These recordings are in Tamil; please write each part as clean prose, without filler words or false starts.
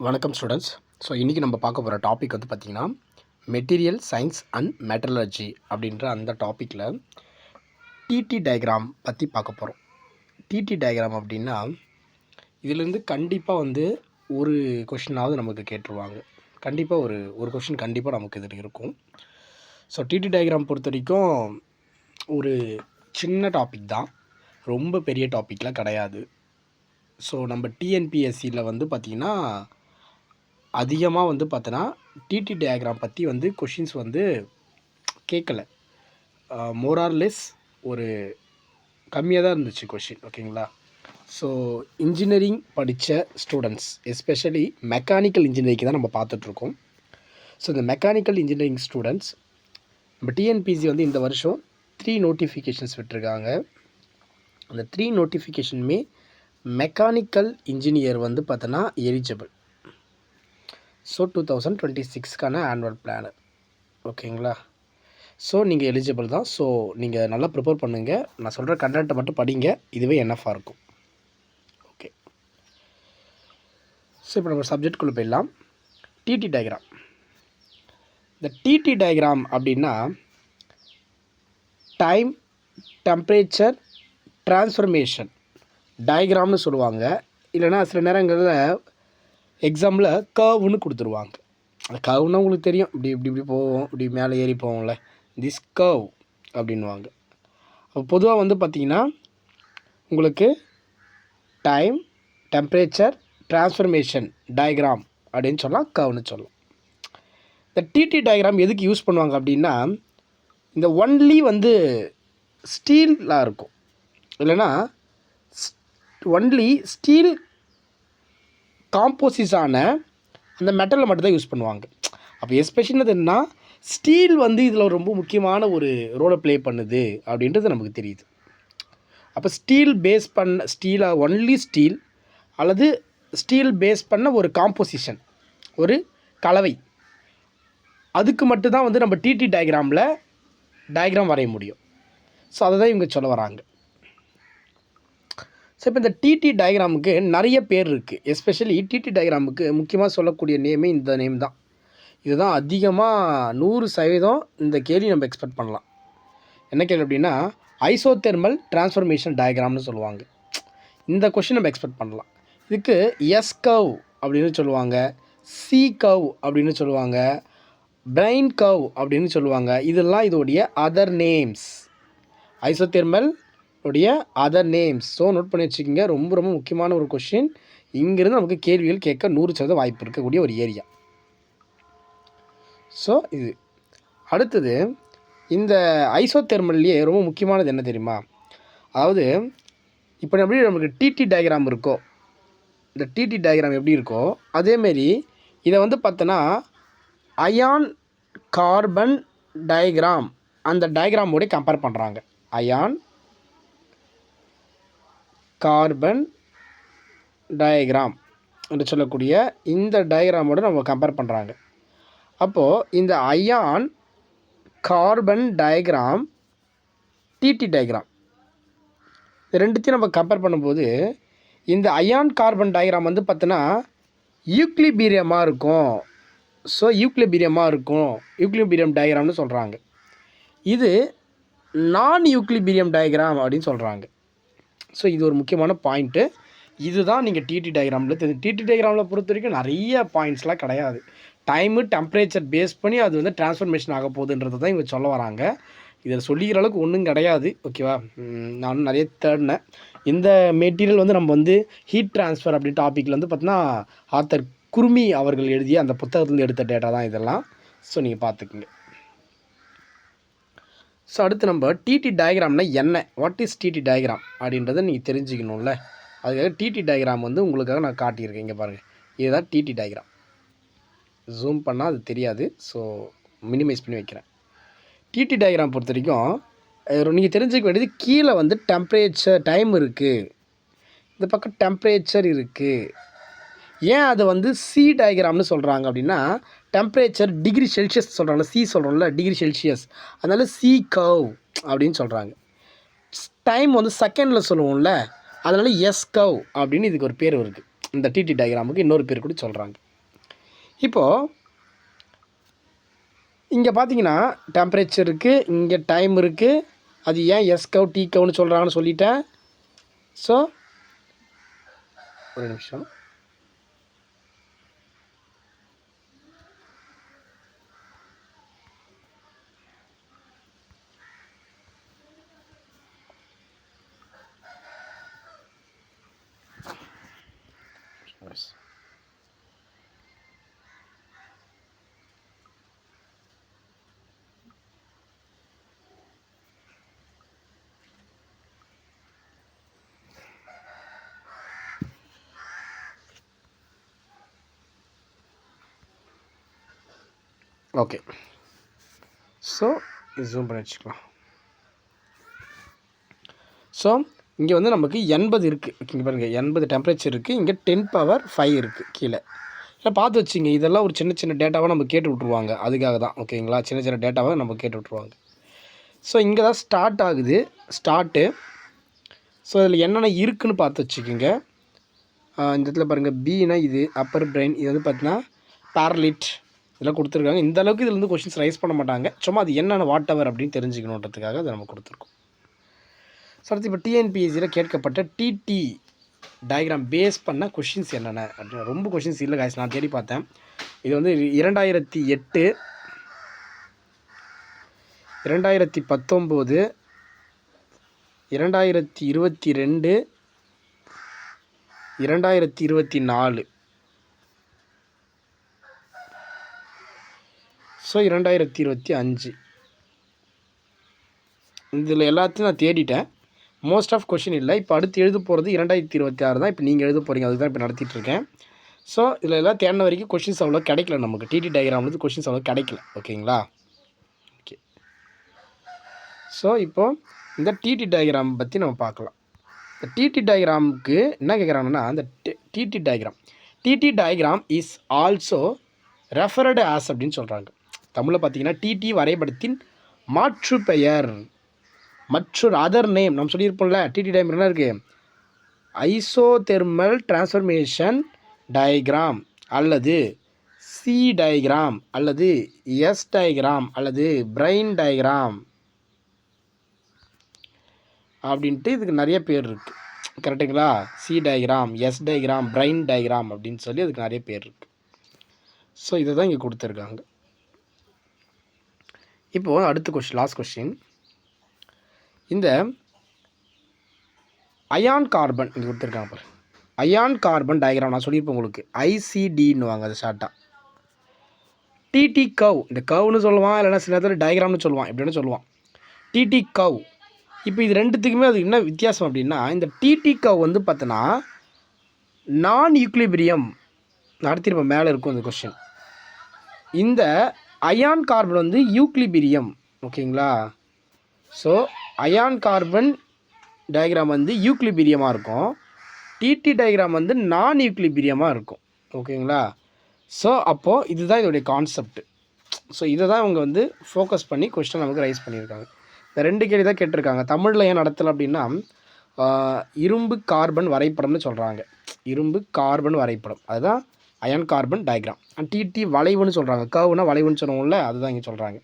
வணக்கம் ஸ்டூடெண்ட்ஸ். ஸோ இன்றைக்கி நம்ம பார்க்க போகிற டாபிக் வந்து பார்த்திங்கன்னா மெட்டீரியல் சயின்ஸ் அண்ட் மெட்டலர்ஜி அப்படின்ற அந்த டாப்பிக்கில் டிடி டயக்ராம் பற்றி பார்க்க போகிறோம். டிடி டயக்ராம் அப்படின்னா இதிலேருந்து கண்டிப்பாக வந்து ஒரு கொஷினாவது நமக்கு கேட்டுருவாங்க. கண்டிப்பாக ஒரு கொஷின் கண்டிப்பாக நமக்கு இதில் இருக்கும். ஸோ டிடி டயக்ராம் பொறுத்த வரைக்கும் ஒரு சின்ன டாபிக் தான், ரொம்ப பெரிய டாப்பிக்லாம் கிடையாது. ஸோ நம்ம டிஎன்பிஎஸ்சியில் வந்து பார்த்திங்கன்னா அதிகமாக வந்து பார்த்தோன்னா டிடி டயக்ராம் பற்றி வந்து கொஷின்ஸ் வந்து கேட்கலை. மோரார்லெஸ் ஒரு கம்மியாக தான் இருந்துச்சு கொஷின். ஓகேங்களா? ஸோ இன்ஜினியரிங் படித்த ஸ்டூடெண்ட்ஸ், எஸ்பெஷலி மெக்கானிக்கல் இன்ஜினியரிங் தான் நம்ம பார்த்துட்ருக்கோம். ஸோ இந்த மெக்கானிக்கல் இன்ஜினியரிங் ஸ்டூடெண்ட்ஸ் நம்ம டிஎன்பிசி வந்து இந்த வருஷம் 3 நோட்டிஃபிகேஷன்ஸ் விட்டுருக்காங்க. அந்த 3 நோட்டிஃபிகேஷனுமே மெக்கானிக்கல் இன்ஜினியர் வந்து பார்த்தோன்னா எலிஜிபிள். ஸோ 2026க்கான ஆனுவல் பிளானு. ஓகேங்களா? ஸோ நீங்கள் எலிஜிபிள் தான். ஸோ நீங்கள் நல்லா ப்ரிப்பேர் பண்ணுங்கள். நான் சொல்கிற கண்டென்ட்டை மட்டும் படிங்க, இதுவே என்எஃபாக இருக்கும். ஓகே. ஸோ இப்போ நம்ம சப்ஜெக்ட்குள்ளே போயிடலாம். TT diagram. இந்த டிடி டயக்ராம் அப்படின்னா டைம் டெம்பரேச்சர் டிரான்ஸ்ஃபர்மேஷன் டயக்ராம்னு சொல்லுவாங்க. இல்லைனா சில நேரங்களில் எக்ஸாமில் கர்வ்னு கொடுத்துருவாங்க. அந்த கர்வ்னால் உங்களுக்கு தெரியும், இப்படி இப்படி இப்படி போவோம், இப்படி மேலே ஏறி போவோம்ல, திஸ் கர்வ் அப்படின்வாங்க. அப்போ பொதுவாக வந்து பார்த்திங்கன்னா உங்களுக்கு டைம் டெம்பரேச்சர் டிரான்ஸ்ஃபர்மேஷன் டயக்ராம் அப்படின்னு சொல்லலாம், கர்வ்னு சொல்லலாம். இந்த டிடி டயக்ராம் எதுக்கு யூஸ் பண்ணுவாங்க அப்படின்னா, இந்த ஒன்லி வந்து ஸ்டீலாக இருக்கும், இல்லைனா ஒன்லி ஸ்டீல் காம்போசிஸான அந்த மெட்டலில் மட்டும்தான் யூஸ் பண்ணுவாங்க. அப்போ எஸ்பெஷலி என்னன்னா ஸ்டீல் வந்து இதில் ரொம்ப முக்கியமான ஒரு ரோலை ப்ளே பண்ணுது அப்படின்றது நமக்கு தெரியுது. அப்போ ஸ்டீல் பேஸ் பண்ண ஸ்டீலாக ஒன்லி ஸ்டீல் அல்லது ஸ்டீல் பேஸ் பண்ண ஒரு காம்போசிஷன், ஒரு கலவை, அதுக்கு மட்டும்தான் வந்து நம்ம டிடி டயக்ராம் வரைய முடியும். ஸோ அதை தான் இவங்க சொல்ல வராங்க. ஸோ இப்போ இந்த டிடி டயக்ராமுக்கு நிறைய பேர் இருக்குது. எஸ்பெஷலி டிடி டயக்ராமுக்கு முக்கியமாக சொல்லக்கூடிய நேமே இந்த நேம் தான். இதுதான் அதிகமாக 100% இந்த கேள்வி நம்ம எக்ஸ்பெக்ட் பண்ணலாம். என்ன கேள்வி அப்படின்னா ஐசோதெர்மல் டிரான்ஸ்ஃபர்மேஷன் டயக்ராம்னு சொல்லுவாங்க. இந்த கொஷின் நம்ம எக்ஸ்பெக்ட் பண்ணலாம். இதுக்கு எஸ் கர்வ் அப்படின்னு சொல்லுவாங்க, சி கர்வ் அப்படின்னு சொல்லுவாங்க, பிரைன் கர்வ் அப்படின்னு சொல்லுவாங்க. இதெல்லாம் இதோடைய அதர் நேம்ஸ், ஐசோதெர்மல் உடைய அதர் நேம்ஸ். ஸோ நோட் பண்ணி வச்சுக்கோங்க, ரொம்ப ரொம்ப முக்கியமான ஒரு கொஷின். இங்கேருந்து நமக்கு கேள்விகள் கேட்க 100% வாய்ப்பு இருக்கக்கூடிய ஒரு ஏரியா. ஸோ இது அடுத்தது இந்த ஐசோதெர்மல்லையே ரொம்ப முக்கியமானது என்ன தெரியுமா? அதாவது இப்போ எப்படி நமக்கு டிடி டயக்ராம் இருக்கோ, இந்த டிடி டயக்ராம் எப்படி இருக்கோ அதேமாரி இதை வந்து பார்த்தோன்னா அயான் கார்பன் டயக்ராம், அந்த டயக்ராமோட கம்பேர் பண்ணுறாங்க. அயான் கார்பன் டயக்ராம் என்று சொல்லக்கூடிய இந்த டயக்ராமோடு நம்ம கம்பேர் பண்ணுறாங்க. அப்போது இந்த iron carbon diagram, TT diagram, இது ரெண்டுத்தையும் நம்ம கம்பேர் பண்ணும்போது இந்த அயான் கார்பன் டயக்ராம் வந்து பார்த்தோன்னா யூக்லிபீரியமாக இருக்கும். ஸோ யூக்லிபீரியம் டயக்ராம்னு சொல்கிறாங்க. இது நான் யூக்லிபீரியம் டயக்ராம் அப்படின்னு சொல்கிறாங்க. ஸோ இது ஒரு முக்கியமான பாயிண்ட்டு. இதுதான் நீங்கள் டிடி டயக்ராமில் டிடி டயக்ராமில் பொறுத்த வரைக்கும் நிறைய பாயிண்ட்ஸ்லாம் கிடையாது. டைமு டெம்பரேச்சர் பேஸ் பண்ணி அது வந்து டிரான்ஸ்ஃபர்மேஷன் ஆக போகுதுன்றது தான் இவங்க சொல்ல வராங்க. இதில் சொல்லிக்கிற அளவுக்கு ஒன்றும் கிடையாது. ஓகேவா? நானும் நிறைய தேடினேன். இந்த மெட்டீரியல் வந்து நம்ம வந்து ஹீட் ட்ரான்ஸ்ஃபர் அப்படி டாப்பிக்கில் வந்து பார்த்தீங்கன்னா ஆத்தர் குருமி அவர்கள் எழுதிய அந்த புத்தகத்துலேருந்து எடுத்த டேட்டா தான் இதெல்லாம். ஸோ நீங்கள் பார்த்துக்குங்க. ஸோ அடுத்து நம்ம டிடி டயக்ராம்னா என்ன, வாட் இஸ் டிடி டயக்ராம் அப்படின்றத நீங்கள் தெரிஞ்சுக்கணும்ல. அதுக்காக டிடி டயக்ராம் வந்து உங்களுக்காக நான் காட்டியிருக்கேன். இங்கே பாருங்கள், இதுதான் டிடி டயக்ராம். ஜூம் பண்ணால் அது தெரியாது, ஸோ மினிமைஸ் பண்ணி வைக்கிறேன். டிடி டயக்ராம் பொறுத்த வரைக்கும் நீங்கள் தெரிஞ்சுக்க வேண்டியது, கீழே வந்து டெம்பரேச்சர் டைம் இருக்குது, இந்த பக்கம் டெம்பரேச்சர் இருக்குது. ஏன் அதை வந்து சி டயக்ராம்னு சொல்கிறாங்க அப்படின்னா டெம்பரேச்சர் டிகிரி செல்சியஸ் சொல்கிறாங்க, சி சொல்கிறோம்ல டிகிரி செல்சியஸ், அதனால் சி கர்வ் அப்படின்னு சொல்கிறாங்க. டைம் வந்து செகண்டில் சொல்லுவோம்ல, அதனால் எஸ் கர்வ் அப்படின்னு இதுக்கு ஒரு பேர் இருக்குது. இந்த டிடி டயக்ராமுக்கு இன்னொரு பேர் கூட சொல்கிறாங்க. இப்போது இங்கே பார்த்தீங்கன்னா டெம்பரேச்சர் இருக்குது, இங்கே டைம் இருக்குது. அது ஏன் எஸ் கவ் டி கவ்னு சொல்கிறாங்கன்னு சொல்லிட்டேன். ஸோ ஒரு நிமிஷம். ஓகே, ஸோ ஜூம் பண்ணி வச்சுக்கலாம். ஸோ இங்கே வந்து நமக்கு 80 இருக்குது. இங்கே பாருங்கள் 80 டெம்பரேச்சர் இருக்குது. இங்கே 10⁵ இருக்குது கீழே. இல்லை பார்த்து வச்சுங்க, இதெல்லாம் ஒரு சின்ன சின்ன டேட்டாவாக நம்ம கேட்டு விட்ருவாங்க. அதுக்காக தான் ஓகேங்களா, சின்ன சின்ன டேட்டாவாக நம்ம கேட்டு விட்ருவாங்க. ஸோ இங்கே தான் ஸ்டார்ட் ஆகுது, ஸ்டார்ட்டு. ஸோ இதில் என்னென்ன இருக்குதுன்னு பார்த்து வச்சுக்கோங்க. இந்த இடத்துல பாருங்கள், பின்னா இது அப்பர் பிரெயின், இது வந்து பார்த்தீங்கன்னா பேரலிட் இதெல்லாம் கொடுத்துருக்காங்க. இந்த அளவுக்கு இதில் வந்து கொஷின்ஸ் ரைஸ் பண்ண மாட்டாங்க, சும்மா அது என்னென்ன வாட் எவர் அப்படின்னு தெரிஞ்சுக்கணுன்றதுக்காக அதை நம்ம கொடுத்துருக்கோம். ஸோ அடுத்து இப்போ டிஎன்பிஎஸ்சியில் கேட்கப்பட்ட டிடி டயக்ராம் பேஸ் பண்ண கொஷின்ஸ் என்னென்ன அப்படின்னு ரொம்ப கொஷின்ஸ் இல்லை காய்ஸ், நான் தேடி பார்த்தேன். இது வந்து 2008, 2019, 2022, 2024, ஸோ 2025 இதில் எல்லாத்தையும் நான் தேடிட்டேன். மோஸ்ட் ஆஃப் கொஷின் இல்லை. இப்போ அடுத்து எழுத போகிறது 2026 தான். இப்போ நீங்கள் எழுத போகிறீங்க, அதுக்கு தான் இப்போ நடத்திட்டுருக்கேன். ஸோ இதில் எல்லாம் தேடின வரைக்கும் கொஷின்ஸ் அவ்வளோ கிடைக்கல நமக்கு. டிடி டயக்ராம்லேருந்து கொஷின்ஸ் அவ்வளோ கிடைக்கல. ஓகேங்களா? ஓகே, ஸோ இப்போது இந்த டிடி டயக்ராம் பற்றி நம்ம பார்க்கலாம். இந்த டிடி டயக்ராமுக்கு என்ன கேட்குறாங்கன்னா, அந்த TT diagram is also referred as அப்படின்னு சொல்கிறாங்க. தமிழில் பார்த்தீங்கன்னா டிடி வரைபடத்தின் மாற்று பெயர், மற்றொரு அதர் நேம். நம்ம சொல்லியிருப்போம்ல, டிடி டயக்ராம் என்ன இருக்குது, ஐசோதெர்மல் டிரான்ஸ்ஃபர்மேஷன் டயக்ராம் அல்லது சி டயக்ராம் அல்லது எஸ் டயக்ராம் அல்லது பிரெயின் டயக்ராம் அப்படின்ட்டு இதுக்கு நிறைய பேர் இருக்குது. கரெக்டுங்களா? C diagram, S diagram, brain diagram அப்படின்னு சொல்லி அதுக்கு நிறைய பேர் இருக்குது. ஸோ இதை தான் இங்கே கொடுத்துருக்காங்க. இப்போது அடுத்த கொஸ்டின், லாஸ்ட் கொஸ்டின். இந்த அயான் கார்பன் இங்கே கொடுத்துருக்காங்க பாரு, அயான் கார்பன் டயக்ராம் நான் சொல்லியிருப்பேன் உங்களுக்கு, ஐசிடின்னு வாங்க அது ஷார்ட்டாக. டிடி கவ், இந்த கவ்னு சொல்லுவான், இல்லைனா சில நேரத்தில் டயக்ராம்னு சொல்லுவான், இப்படின்னு சொல்லுவான். டிடி கவ். இப்போ இது ரெண்டுத்துக்குமே அது என்ன வித்தியாசம் அப்படின்னா, இந்த டிடி கவ் வந்து பார்த்தோன்னா நான் ஈக்குலிபிரியம் நடத்திருப்போம், மேலே இருக்கும் இந்த கொஸ்டின். இந்த அயான் கார்பன் வந்து யூக்லிபிரியம். ஓகேங்களா? ஸோ அயான் கார்பன் டயக்ராம் வந்து யூக்லிபிரியமாக இருக்கும், டிடி டயக்ராம் வந்து நான் யூக்லிபிரியமாக இருக்கும். ஓகேங்களா? ஸோ அப்போது இதுதான் இதோடைய கான்செப்ட். ஸோ இதை தான் இவங்க வந்து ஃபோக்கஸ் பண்ணி கொஸ்டின் நமக்கு ரைஸ் பண்ணியிருக்காங்க. இந்த ரெண்டு கேள்வி தான் கேட்டிருக்காங்க. தமிழில் ஏன் நடத்தலை அப்படின்னா, இரும்பு கார்பன் வரைபடம்னு சொல்கிறாங்க. இரும்பு கார்பன் வரைபடம், அதுதான் அயன் கார்பன் டயக்ராம். டிடி வளைவுன்னு சொல்கிறாங்க, கர்வ்னா வளைவுன்னு சொல்லுவோம்ல, அதுதான் இங்கே சொல்கிறாங்க.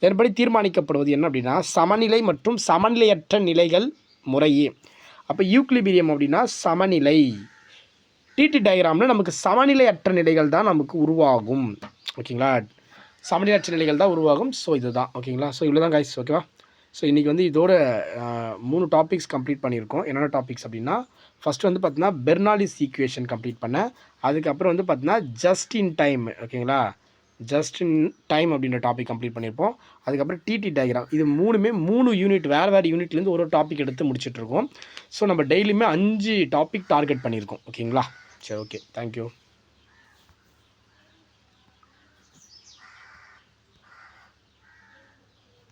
இதன்படி தீர்மானிக்கப்படுவது என்ன அப்படின்னா, சமநிலை மற்றும் சமநிலையற்ற நிலைகள் முறையே. அப்போ யூக்லிபிரியம் அப்படின்னா சமநிலை, டிடி டயக்ராமில் நமக்கு சமநிலையற்ற நிலைகள் தான் நமக்கு உருவாகும். ஓகேங்களா? சமநிலையற்ற நிலைகள் தான் உருவாகும். ஸோ இதுதான். ஓகேங்களா? ஸோ இவ்வளோ தான் கைஸ். ஓகேவா? ஸோ இன்றைக்கி வந்து இதோட 3 டாபிக்ஸ் கம்ப்ளீட் பண்ணியிருக்கோம். என்னென்ன டாபிக்ஸ் அப்படின்னா, ஃபஸ்ட்டு வந்து பார்த்தீங்கன்னா பெர்னாலிஸ் ஈக்குவேஷன் கம்ப்ளீட் பண்ணேன். அதுக்கப்புறம் வந்து பார்த்தீங்கன்னா ஜஸ்ட் இன் டைம். ஓகேங்களா? ஜஸ்ட் இன் டைம் அப்படின்ற டாபிக் கம்ப்ளீட் பண்ணியிருப்போம். அதுக்கப்புறம் டிடி டயக்ராம். இது 3 யூனிட், வேறு யூனிட்லேருந்து ஒரு டாபிக் எடுத்து முடிச்சிட்ருக்கோம். ஸோ நம்ம டெய்லியுமே 5 டாபிக் டார்கெட் பண்ணியிருக்கோம். ஓகேங்களா? சரி, ஓகே, தேங்க்யூ.